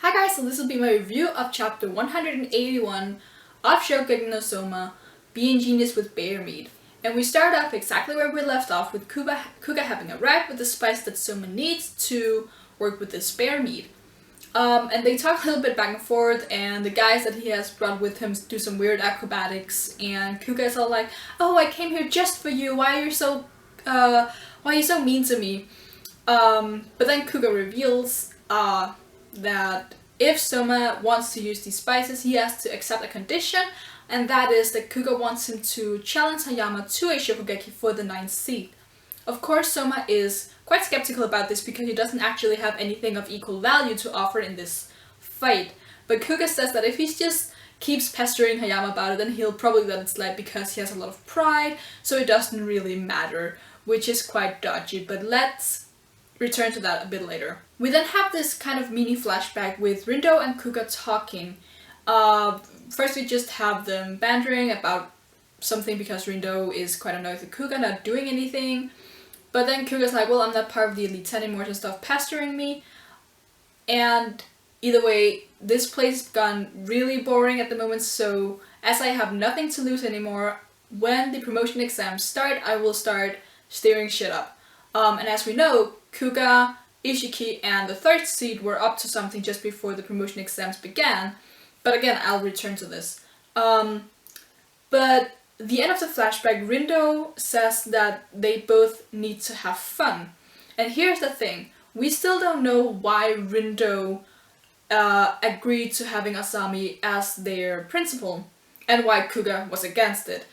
Hi guys, so this will be my review of chapter 181 of Shokugeki no Soma, Being Genius with Bear Meat. And we start off exactly where we left off with Kuga having arrived with the spice that Soma needs to work with this bear meat. And they talk a little bit back and forth, and the guys that he has brought with him do some weird acrobatics, and Kuga is all like, "Oh, I came here just for you, why are you so mean to me?" But then Kuga reveals that if Soma wants to use these spices, he has to accept a condition, and that is that Kuga wants him to challenge Hayama to a Shokugeki for the 9th seed. Of course, Soma is quite skeptical about this because he doesn't actually have anything of equal value to offer in this fight. But Kuga says that if he just keeps pestering Hayama about it, then he'll probably let it slide because he has a lot of pride, so it doesn't really matter, which is quite dodgy, but let's return to that a bit later. We then have this kind of mini flashback with Rindo and Kuga talking. First we just have them bantering about something because Rindo is quite annoyed with Kuga not doing anything. But then Kuga's like, well, I'm not part of the Elite 10 anymore, so stop pestering me. And either way, this play's gone really boring at the moment, so as I have nothing to lose anymore, when the promotion exams start, I will start stirring shit up. And as we know, Kuga, Ishiki, and the 3rd seed were up to something just before the promotion exams began. But again, I'll return to this. But the end of the flashback, Rindo says that they both need to have fun. And here's the thing, we still don't know why Rindo agreed to having Asami as their principal, and why Kuga was against it.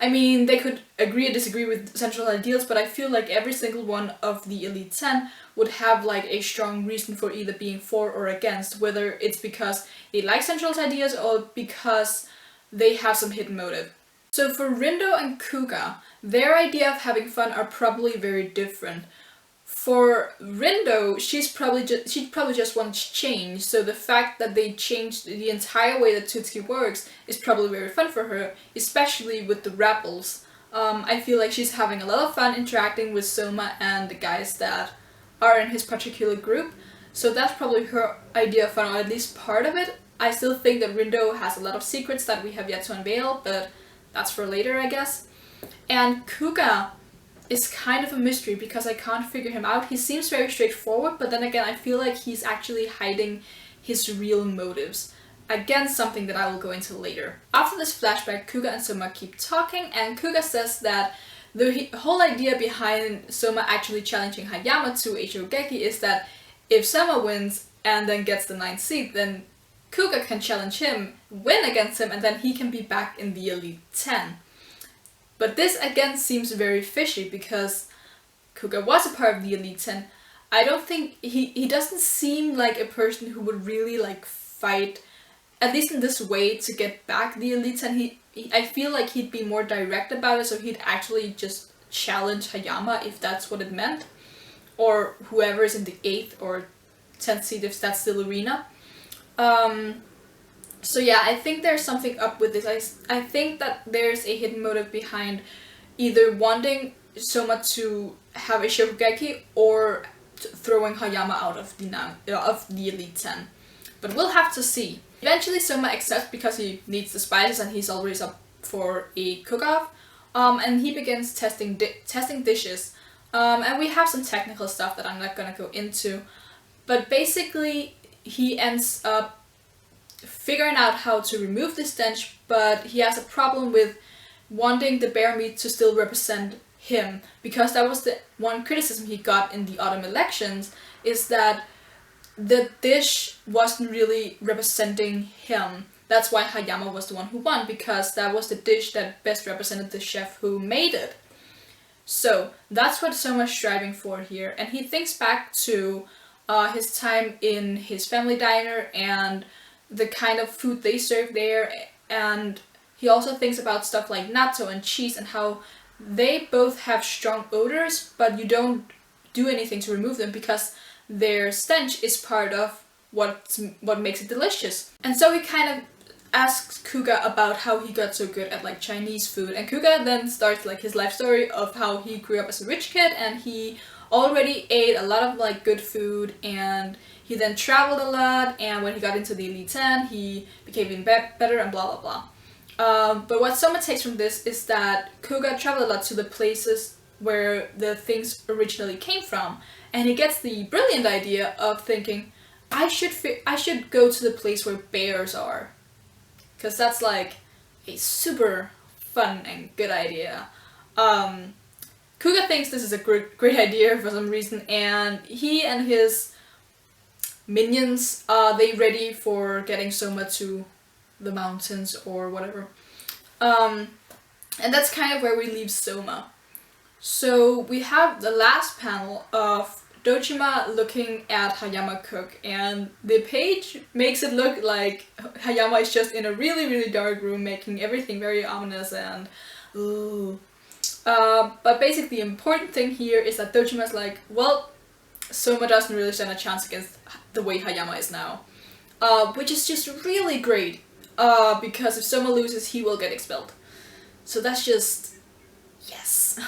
They could agree or disagree with central ideals, but I feel like every single one of the Elite 10 would have like a strong reason for either being for or against, whether it's because they like central ideas or because they have some hidden motive. So for Rindo and Kuga, their idea of having fun are probably very different. For Rindo, she probably just wants change, so the fact that they changed the entire way that Tutsuki works is probably very fun for her, especially with the rebels. I feel like she's having a lot of fun interacting with Soma and the guys that are in his particular group, so that's probably her idea of fun, or at least part of it. I still think that Rindo has a lot of secrets that we have yet to unveil, but that's for later, I guess. And Kuga is kind of a mystery because I can't figure him out. He seems very straightforward, but then again, I feel like he's actually hiding his real motives. Again, something that I will go into later. After this flashback, Kuga and Soma keep talking, and Kuga says that the whole idea behind Soma actually challenging Hayama to a Shokugeki is that if Soma wins and then gets the 9th seed, then Kuga can challenge him, win against him, and then he can be back in the Elite 10. But this again seems very fishy because Kuga was a part of the Elite 10. I don't think he doesn't seem like a person who would really like fight, at least in this way, to get back the Elite 10. I feel like he'd be more direct about it, so he'd actually just challenge Hayama if that's what it meant, or whoever is in the 8th or 10th seed if that's still Arena. So yeah, I think there's something up with this. I think that there's a hidden motive behind either wanting Soma to have a Shokugeki or throwing Hayama out of the Elite 10. But we'll have to see. Eventually Soma accepts because he needs the spices and he's always up for a cook-off. And he begins testing dishes. And we have some technical stuff that I'm not gonna go into. But basically he ends up figuring out how to remove the stench, but he has a problem with wanting the bear meat to still represent him, because that was the one criticism he got in the autumn elections, is that the dish wasn't really representing him. That's why Hayama was the one who won, because that was the dish that best represented the chef who made it. So that's what Soma's striving for here, and he thinks back to his time in his family diner and the kind of food they serve there, and he also thinks about stuff like natto and cheese and how they both have strong odors, but you don't do anything to remove them because their stench is part of what makes it delicious. And so he kind of asks Kuga about how he got so good at like Chinese food, and Kuga then starts like his life story of how he grew up as a rich kid and he already ate a lot of like good food, and he then traveled a lot, and when he got into the Elite 10, he became even better and blah blah blah. But what Soma takes from this is that Kuga traveled a lot to the places where the things originally came from, and he gets the brilliant idea of thinking, I should go to the place where bears are, because that's like a super fun and good idea. Kuga thinks this is a great idea for some reason, and he and his minions, they ready for getting Soma to the mountains or whatever. And that's kind of where we leave Soma. So we have the last panel of Dojima looking at Hayama cook, and the page makes it look like Hayama is just in a really, really dark room making everything very ominous and ooh. But basically the important thing here is that Dojima's like, well, Soma doesn't really stand a chance against the way Hayama is now. Which is just really great, because if Soma loses, he will get expelled. So that's just, yes.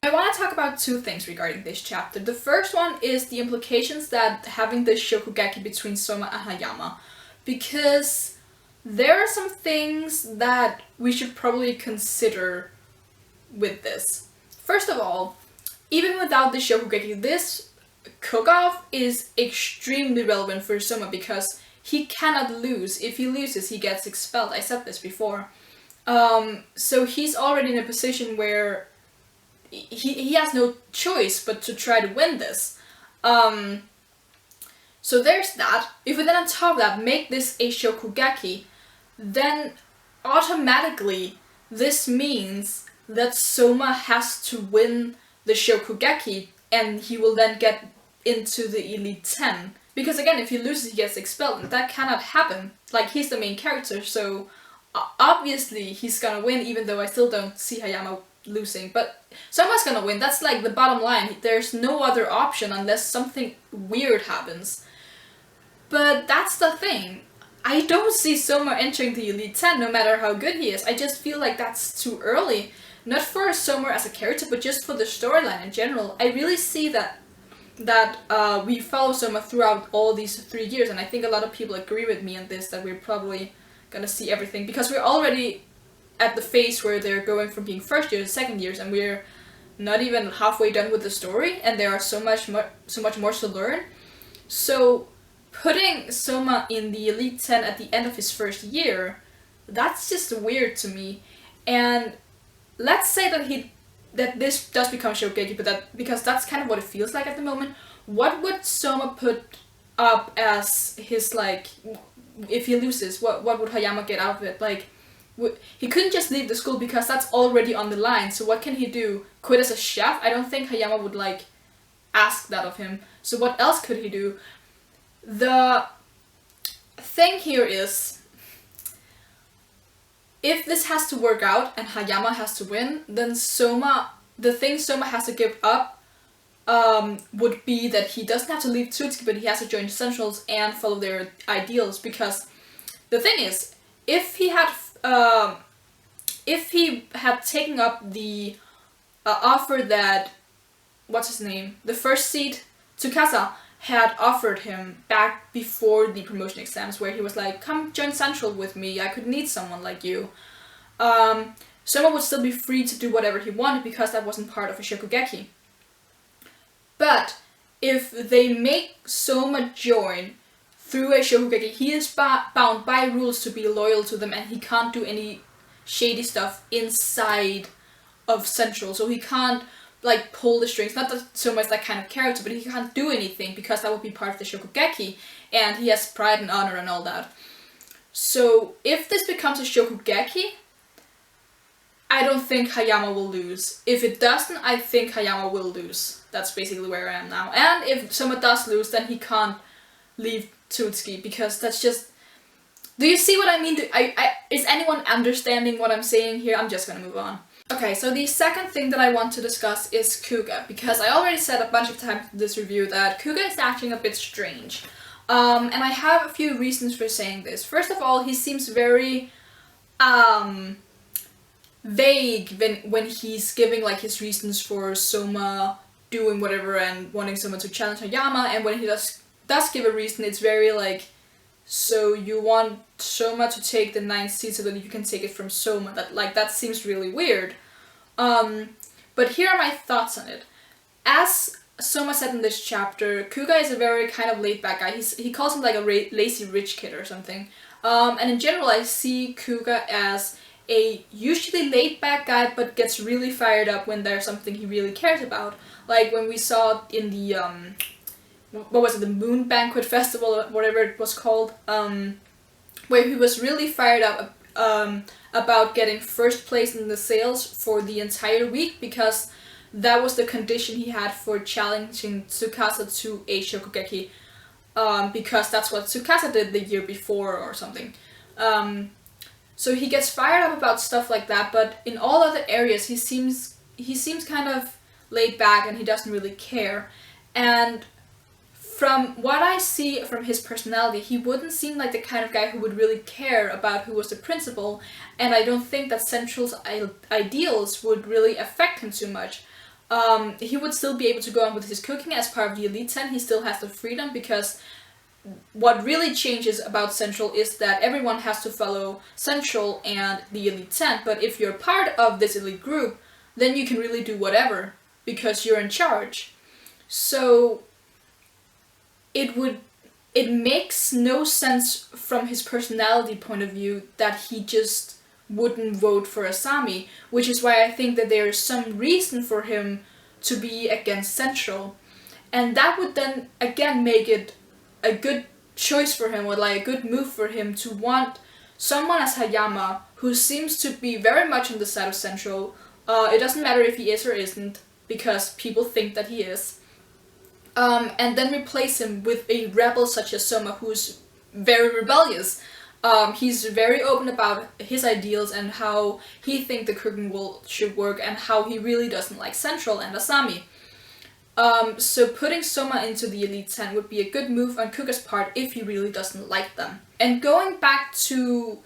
I want to talk about two things regarding this chapter. The first one is the implications that having this Shokugeki between Soma and Hayama, because there are some things that we should probably consider with this. First of all, even without the Shokugeki, this cook-off is extremely relevant for Soma because he cannot lose. If he loses, he gets expelled. I said this before. So he's already in a position where he has no choice but to try to win this. So there's that. If we then on top of that make this a Shokugeki, then automatically this means that Soma has to win the Shokugeki and he will then get into the Elite 10. Because again, if he loses, he gets expelled, and that cannot happen. Like, he's the main character, so obviously he's gonna win, even though I still don't see Hayama losing. But Soma's gonna win, that's like the bottom line. There's no other option unless something weird happens. But that's the thing. I don't see Soma entering the Elite 10 no matter how good he is. I just feel like that's too early. Not for Soma as a character, but just for the storyline in general. I really see that we follow Soma throughout all these 3 years, and I think a lot of people agree with me on this, that we're probably gonna see everything, because we're already at the phase where they're going from being first years to second years, and we're not even halfway done with the story, and there are so much more to learn. So putting Soma in the Elite 10 at the end of his first year, that's just weird to me. And let's say that this does become Shokugeki, but because that's kind of what it feels like at the moment. What would Soma put up as his, like, if he loses, what would Hayama get out of it? Like, he couldn't just leave the school because that's already on the line, so what can he do? Quit as a chef? I don't think Hayama would, like, ask that of him. So what else could he do? The thing here is, if this has to work out and Hayama has to win, then the thing Soma has to give up would be that he doesn't have to leave Tsutsuki, but he has to join Centrals and follow their ideals. Because the thing is, if he had taken up the offer that, what's his name, the first seat, Tsukasa, had offered him back before the promotion exams, where he was like, come join Central with me, I could need someone like you. Soma would still be free to do whatever he wanted because that wasn't part of a Shokugeki. But if they make Soma join through a Shokugeki, he is bound by rules to be loyal to them, and he can't do any shady stuff inside of Central. So he can't, like, pull the strings. Not that Soma is that kind of character, but he can't do anything because that would be part of the Shokugeki, and he has pride and honor and all that. So if this becomes a Shokugeki, I don't think Hayama will lose. If it doesn't, I think Hayama will lose. That's basically where I am now. And if Soma does lose, then he can't leave Tsutsuki, because that's just... Do you see what I mean? Is anyone understanding what I'm saying here? I'm just gonna move on. Okay, so the second thing that I want to discuss is Kuga, because I already said a bunch of times in this review that Kuga is acting a bit strange. And I have a few reasons for saying this. First of all, he seems very vague when he's giving, like, his reasons for Soma doing whatever and wanting Soma to challenge Hayama, and when he does does give a reason. It's very like, so you want Soma to take the 9th seed so that you can take it from Soma. That seems really weird. But here are my thoughts on it. As Soma said in this chapter, Kuga is a very kind of laid back guy. He calls him like a lazy rich kid or something. And in general, I see Kuga as a usually laid back guy, but gets really fired up when there's something he really cares about. Like when we saw in the what was it, the Moon Banquet Festival or whatever it was called, where he was really fired up about getting first place in the sales for the entire week, because that was the condition he had for challenging Tsukasa to a Shokugeki, because that's what Tsukasa did the year before or something. So he gets fired up about stuff like that, but in all other areas he seems kind of laid back and he doesn't really care. And from what I see from his personality, he wouldn't seem like the kind of guy who would really care about who was the principal, and I don't think that Central's ideals would really affect him too much. He would still be able to go on with his cooking as part of the Elite 10. He still has the freedom, because what really changes about Central is that everyone has to follow Central and the Elite 10, but if you're part of this elite group, then you can really do whatever, because you're in charge. So it makes no sense from his personality point of view that he just wouldn't vote for Asami, which is why I think that there is some reason for him to be against Central. And that would then again make it a good choice for him, or like a good move for him to want someone as Hayama who seems to be very much on the side of Central. It doesn't matter if he is or isn't, because people think that he is. And then replace him with a rebel such as Soma, who's very rebellious. He's very open about his ideals and how he thinks the cooking world should work, and how he really doesn't like Central and Asami. So putting Soma into the Elite 10 would be a good move on Kuga's part if he really doesn't like them. And going back to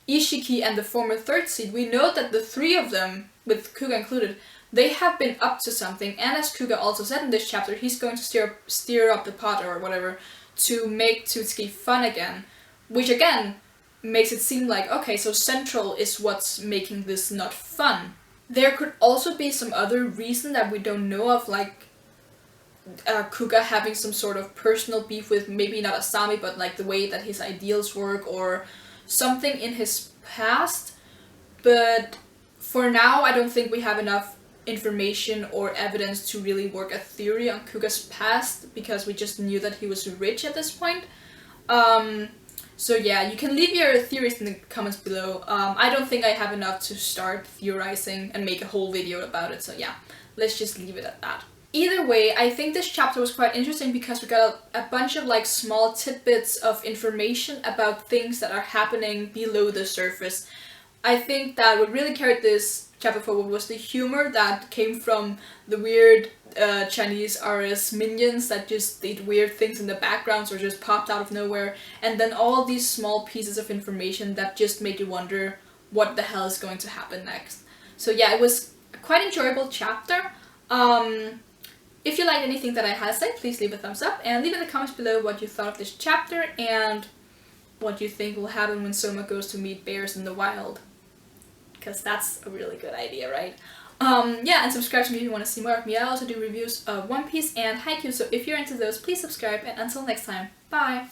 Ishiki and the former 3rd seed, we know that the 3 of them, with Kuga included, they have been up to something, and as Kuga also said in this chapter, he's going to steer up the pot or whatever to make Tutsuki fun again, which again makes it seem like, okay, so Central is what's making this not fun. There could also be some other reason that we don't know of, like Kuga having some sort of personal beef with maybe not Asami, but like the way that his ideals work, or something in his past. But for now, I don't think we have enough information or evidence to really work a theory on Kuga's past, because we just knew that he was rich at this point. So yeah, you can leave your theories in the comments below. I don't think I have enough to start theorizing and make a whole video about it, so yeah, let's just leave it at that. Either way, I think this chapter was quite interesting because we got a bunch of like small tidbits of information about things that are happening below the surface. I think that what really carried this chapter forward was the humor that came from the weird Chinese RS minions that just did weird things in the backgrounds or just popped out of nowhere, and then all these small pieces of information that just made you wonder what the hell is going to happen next. So yeah, it was a quite enjoyable chapter. If you liked anything that I had to say, please leave a thumbs up and leave in the comments below what you thought of this chapter and what you think will happen when Soma goes to meet bears in the wild. Because that's a really good idea, right? Yeah, and subscribe to me if you want to see more of me. I also do reviews of One Piece and Haikyuu, so if you're into those, please subscribe, and until next time, bye!